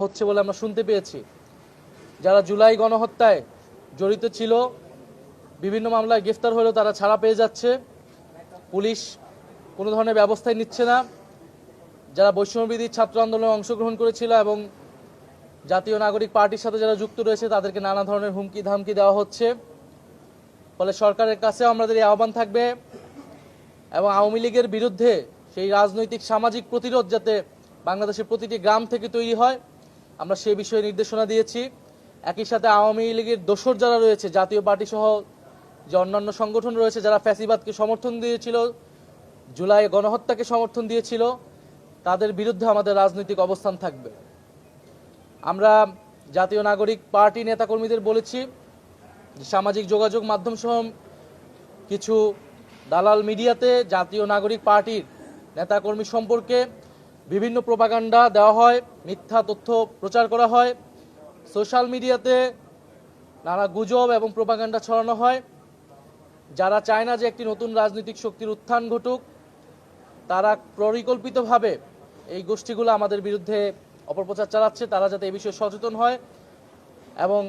হচ্ছে বলে আমরা শুনতে পেয়েছি। যারা জুলাই গণহত্যায় জড়িত ছিল বিভিন্ন মামলায় গ্রেফতার হলেও তারা ছাড়া পেয়ে যাচ্ছে, পুলিশ কোনো ধরনের ব্যবস্থাই নিচ্ছে না। যারা বৈষম্যবিরোধী ছাত্র আন্দোলনে অংশগ্রহণ করেছিল এবং জাতীয় নাগরিক পার্টির সাথে যারা যুক্ত রয়েছে তাদেরকে নানা ধরনের হুমকি ধামকি দেওয়া হচ্ছে। ফলে সরকারের কাছে আমাদের এই আহ্বান থাকবে এবং আওয়ামী লীগের বিরুদ্ধে সেই রাজনৈতিক সামাজিক প্রতিরোধ যাতে বাংলাদেশের প্রতিটি গ্রাম থেকে তৈরি হয়, আমরা সে বিষয়ে নির্দেশনা দিয়েছি। একই সাথে আওয়ামী লীগের দোসর যারা রয়েছে, জাতীয় পার্টি সহ যে অন্যান্য সংগঠন রয়েছে যারা ফ্যাসিবাদকে সমর্থন দিয়েছিল, জুলাই গণহত্যাকে সমর্থন দিয়েছিল, তাদের বিরুদ্ধে আমাদের রাজনৈতিক অবস্থান থাকবে। আমরা জাতীয় নাগরিক পার্টি নেতাকর্মীদের বলেছি সামাজিক যোগাযোগ মাধ্যম সহ কিছু দালাল মিডিয়াতে জাতীয় নাগরিক পার্টির নেতাকর্মী সম্পর্কে বিভিন্ন প্রোপাগান্ডা দেওয়া হয়, মিথ্যা তথ্য প্রচার করা হয়, সোশ্যাল মিডিয়াতে নানা গুজব এবং প্রোপাগান্ডা ছড়ানো হয়। যারা চায় না যে একটি নতুন রাজনৈতিক শক্তির উত্থান ঘটুক, তারা পরিকল্পিতভাবে এই গোষ্ঠীগুলো আমাদের বিরুদ্ধে অপপ্রচার চালাচ্ছে। তারা যাতে এই বিষয়ে সচেতন হয় এবং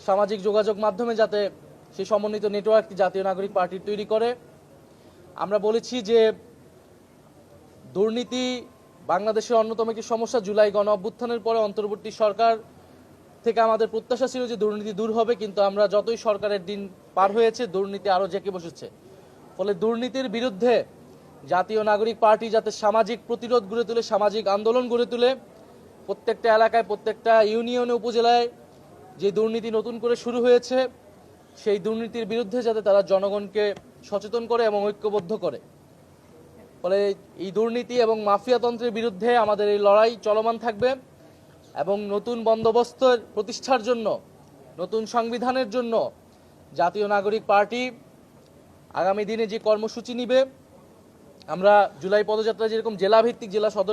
সামাজিক যোগাযোগ মাধ্যমে যাতে সেই সমন্বিত নেটওয়ার্কটি জাতীয় নাগরিক পার্টির তৈরি করে। আমরা বলেছি যে দুর্নীতি বাংলাদেশের অন্যতম একটি সমস্যা। জুলাই গণ অভ্যুত্থানের পরে অন্তর্বর্তী সরকার থেকে আমাদের প্রত্যাশা ছিল যে দুর্নীতি দূর হবে, কিন্তু আমরা যতই সরকারের দিন পার হয়েছে দুর্নীতি আরও জেঁকে বসেছে। ফলে দুর্নীতির বিরুদ্ধে জাতীয় নাগরিক পার্টি যাতে সামাজিক প্রতিরোধ গড়ে তোলে, সামাজিক আন্দোলন গড়ে তোলে, প্রত্যেকটা এলাকায় প্রত্যেকটা ইউনিয়নে উপজেলায় যে দুর্নীতি নতুন করে শুরু হয়েছে সেই দুর্নীতির বিরুদ্ধে যাতে তারা জনগণকে সচেতন করে এবং ঐক্যবদ্ধ করে। ফলে এই দুর্নীতি এবং মাফিয়াতন্ত্রের বিরুদ্ধে আমাদের এই লড়াই চলমান থাকবে এবং নতুন বন্দোবস্তের প্রতিষ্ঠার জন্য, নতুন সংবিধানের জন্য জাতীয় নাগরিক পার্টি আগামী দিনে যে কর্মসূচি নিবে, আমরা জুলাই পদযাত্রা যেরকম জেলা ভিত্তিক জেলা সদর